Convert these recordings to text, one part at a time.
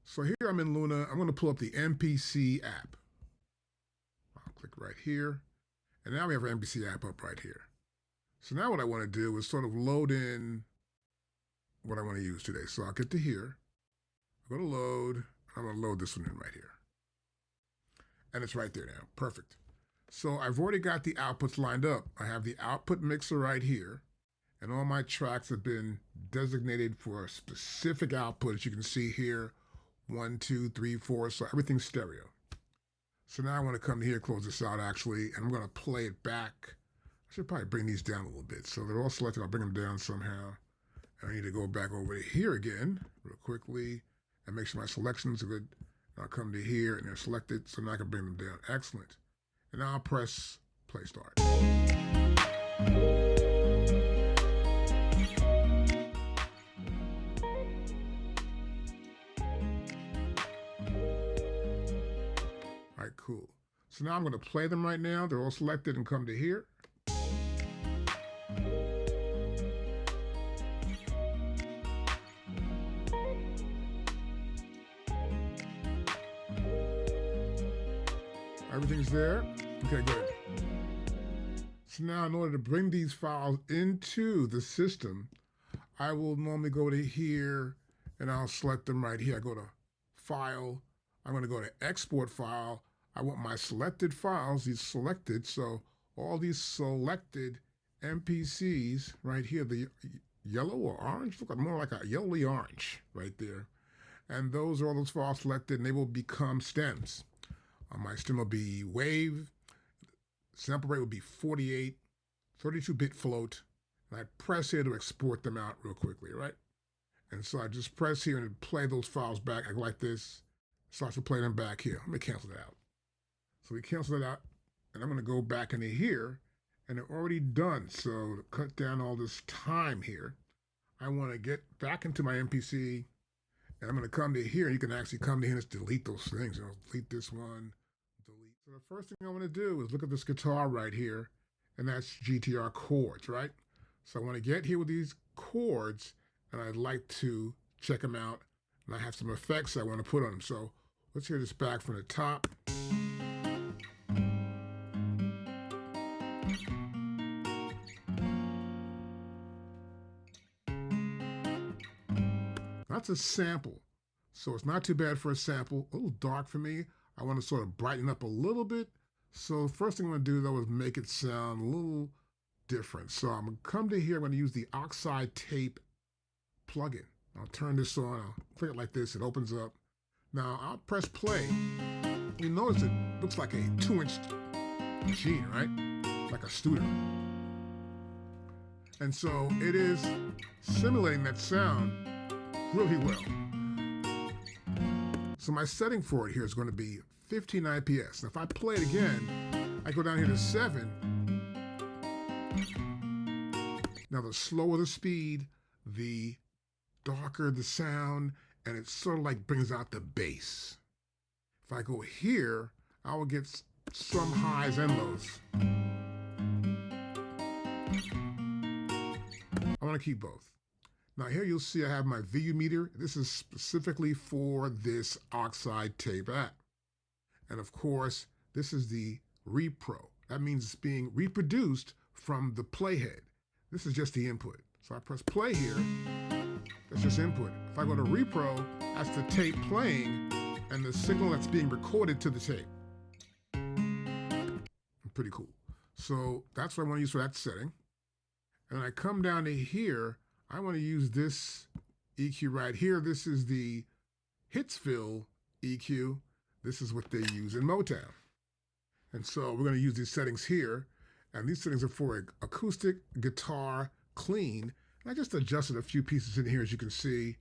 So here I'm in Luna. I'm going to pull up the MPC app. I'll click right here. And now we have our MPC app up right here. So now what I want to do is sort of load in what I want to use today. So I'll get to here. I'll go to load. I'm going to load this one in right here. And it's right there now. Perfect. So I've already got the outputs lined up. I have the output mixer right here. And all my tracks have been designated for a specific output. As you can see here, 1, 2, 3, 4. So everything's stereo. So now I want to come here, close this out actually, and I'm going to play it back. I should probably bring these down a little bit. So they're all selected. I'll bring them down somehow. And I need to go back over to here again real quickly and make sure my selections are good. And I'll come to here and they're selected. So now I can bring them down. Excellent. And now I'll press play start. All right, cool. So now I'm going to play them right now. They're all selected and come to here. Everything's there. Okay, good. So now in order to bring these files into the system, I will normally go to here and I'll select them right here. I go to File. I'm going to go to Export File. I want my selected files, these selected. So all these selected MPCs right here, the yellow or orange, look more like a yellowy orange right there. And those are all those files selected and they will become stems. My stem will be wave, sample rate will be 48, 32-bit float, and I press here to export them out real quickly, right? And so I just press here and play those files back. I go like this, starts to play them back here. Let me cancel that out. So we cancel that out, and I'm going to go back into here, and they're already done. So to cut down all this time here, I want to get back into my MPC, and I'm going to come to here. You can actually come to here and just delete those things. Delete this one, delete. So the first thing I want to do is look at this guitar right here, and that's GTR chords, right? So I want to get here with these chords, and I'd like to check them out. And I have some effects I want to put on them. So let's hear this back from the top. That's a sample, so it's not too bad for a sample. A little dark for me. I want to sort of brighten up a little bit. So the first thing I'm going to do though is make it sound a little different. So I'm going to come to here. I'm going to use the OXIDE tape plugin. I'll turn this on. I'll click it like this. It opens up. Now I'll press play. You notice it looks like a 2-inch machine, right? Like a Studer. And so it is simulating that sound really well. So my setting for it here is going to be 15 IPS. Now if I play it again, I go down here to 7. Now the slower the speed, the darker the sound, and it sort of like brings out the bass. If I go here, I will get some highs and lows. I want to keep both. Now here you'll see I have my VU meter. This is specifically for this OXIDE tape app. And of course, this is the repro. That means it's being reproduced from the playhead. This is just the input. So I press play here, that's just input. If I go to repro, that's the tape playing and the signal that's being recorded to the tape. Pretty cool. So that's what I want to use for that setting. And I come down to here, I want to use this EQ right here. This is the HITSVILLE EQ. This is what they use in Motown. And so we're going to use these settings here. And these settings are for acoustic, guitar, clean. And I just adjusted a few pieces in here, as you can see.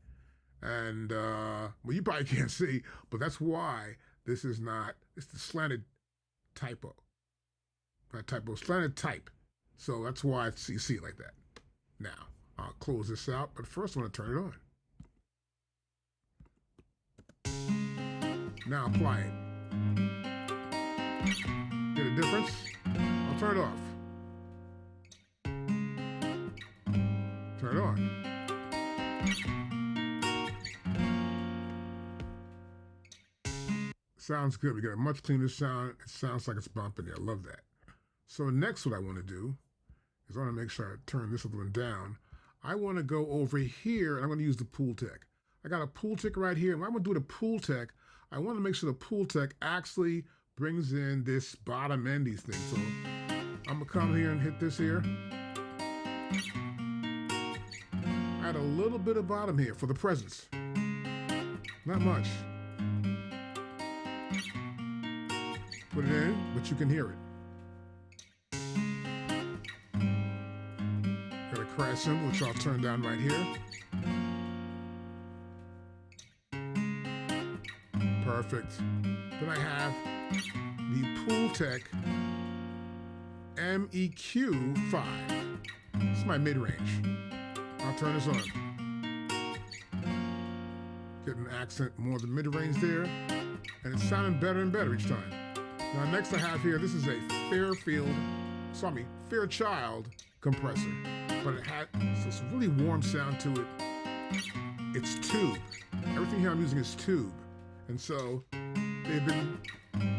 And, well, you probably can't see, but that's why this is not, it's the slanted typo. Not typo, slanted type. So that's why you see it like that. Now, I'll close this out, but first I want to turn it on. Now apply it. Get a difference? I'll turn it off. Turn it on. Sounds good. We get a much cleaner sound. It sounds like it's bumping. I love that. So next what I want to do is I want to make sure I turn this other one down. I want to go over here and I'm going to use the PULTEC. I got a PULTEC right here. When I'm going to do the PULTEC, I want to make sure the PULTEC actually brings in this bottom end these things. So I'm going to come here and hit this here. Add a little bit of bottom here for the presence. Not much. Put it in, but you can hear it. Got a crash cymbal, which I'll turn down right here. Perfect. Then I have the PULTEC MEQ5. This is my mid-range. I'll turn this on. Getting an accent more of the mid-range there, and it's sounding better and better each time. Now next I have here, this is a Fairchild compressor, but it has this really warm sound to it. It's tube. Everything here I'm using is tube. And so they've been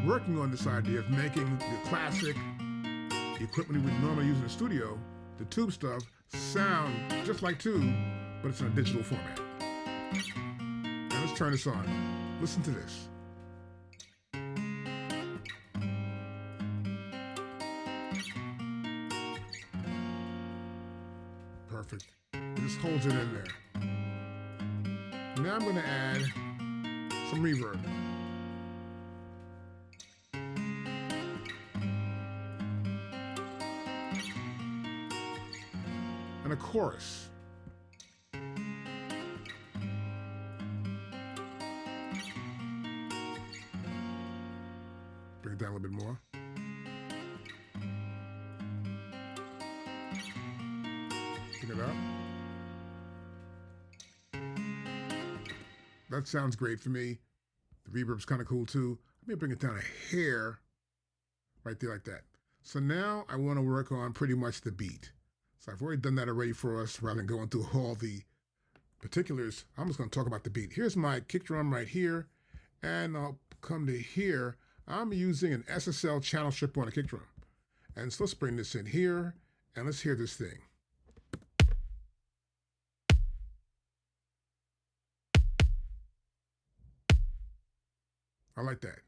working on this idea of making the classic equipment we would normally use in the studio, the tube stuff, sound just like tube, but it's in a digital format. Now let's turn this on. Listen to this. Perfect. It just holds it in there. Now I'm going to add some reverb. And a chorus. Bring it down a little bit more. Bring it up. That sounds great for me. The reverb's kind of cool too. Let me bring it down a hair right there like that. So now I want to work on pretty much the beat. So I've already done that already for us rather than going through all the particulars. I'm just going to talk about the beat. Here's my kick drum right here. And I'll come to here. I'm using an SSL channel strip on a kick drum. And so let's bring this in here and let's hear this thing. I like that.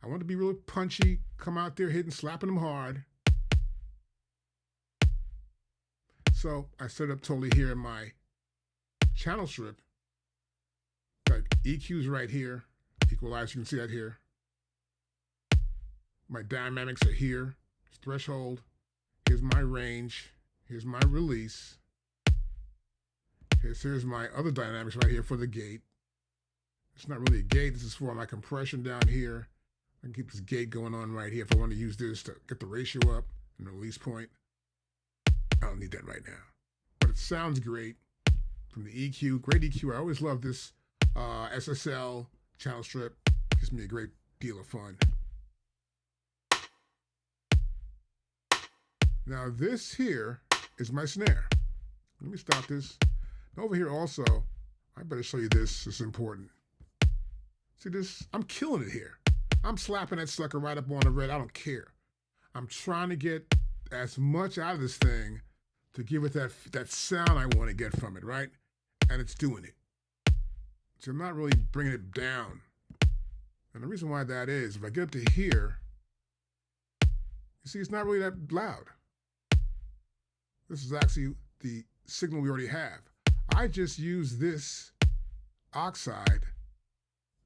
I want to be really punchy, come out there hitting, slapping them hard. So I set up totally here in my channel strip. Got EQs right here, equalizer, you can see that here. My dynamics are here, threshold. Here's my range, here's my release. Here's my other dynamics right here for the gate. It's not really a gate, this is for my compression down here. I can keep this gate going on right here if I want to use this to get the ratio up and the release point. I don't need that right now. But it sounds great from the EQ, great EQ. I always love this SSL channel strip. Gives me a great deal of fun. Now this here is my snare. Let me stop this. And over here also, I better show you this, it's important. See this? I'm killing it here. I'm slapping that sucker right up on the red. I don't care. I'm trying to get as much out of this thing to give it that sound I want to get from it, right? And it's doing it. So I'm not really bringing it down. And the reason why that is, if I get up to here, you see it's not really that loud. This is actually the signal we already have. I just use this oxide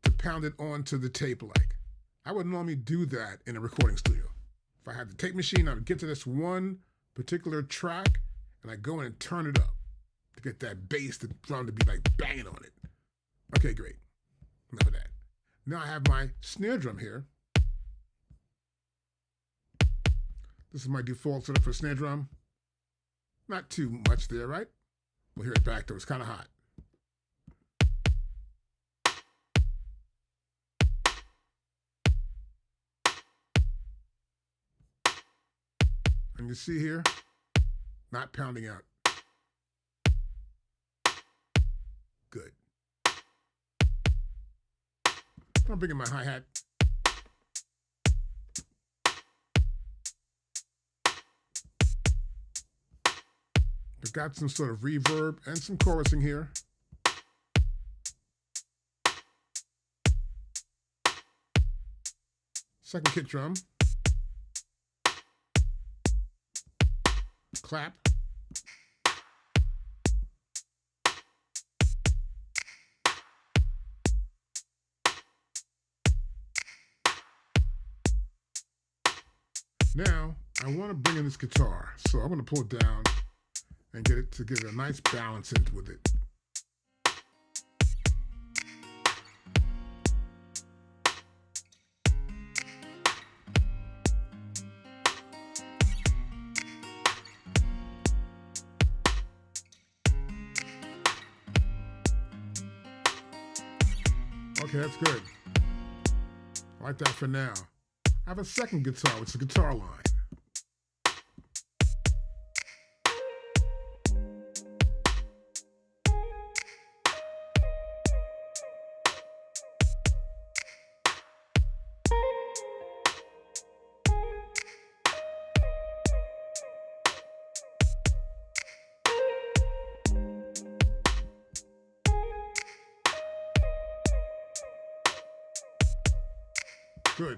to pound it onto the tape like. I would normally do that in a recording studio. If I had the tape machine, I would get to this one particular track and I go in and turn it up to get that bass, the drum to be like banging on it. Okay, great. Enough of that. Now I have my snare drum here. This is my default setup for snare drum. Not too much there, right? We'll hear it back though, it's kind of hot. And you see here, not pounding out. Good. I'm bringing my hi-hat. I've got some sort of reverb and some chorusing here. Second kick drum. Clap. Now, I want to bring in this guitar, so I'm going to pull it down and get it to give it a nice balance in with it. Okay, that's good. I like that for now. I have a second guitar, which is a guitar line. Good.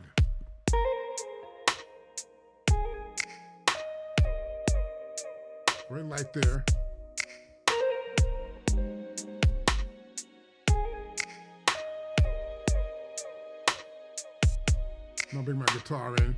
Ring light there. I'll bring my guitar in.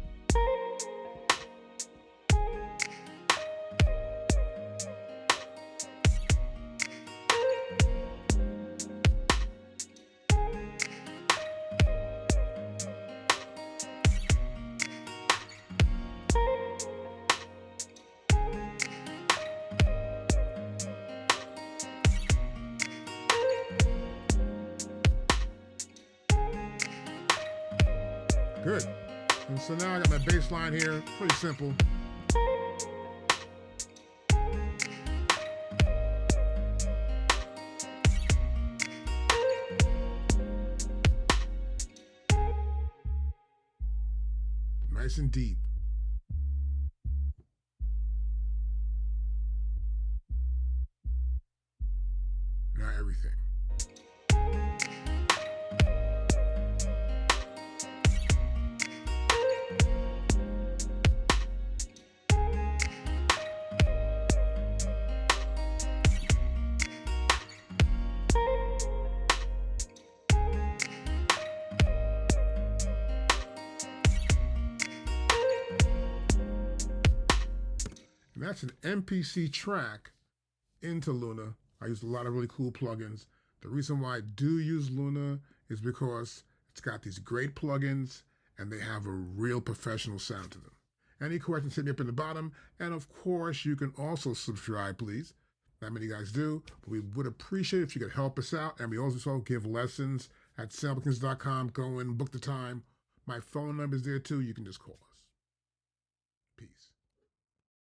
Good. And so now I got my bass line here, pretty simple. Nice and deep. Now everything. And that's an MPC track into Luna. I use a lot of really cool plugins. The reason why I do use Luna is because it's got these great plugins and they have a real professional sound to them. Any questions, hit me up in the bottom. And of course, you can also subscribe, please. Not many guys do, but we would appreciate it if you could help us out. And we also give lessons at samplebeginners.com. Go in, book the time. My phone number is there too. You can just call.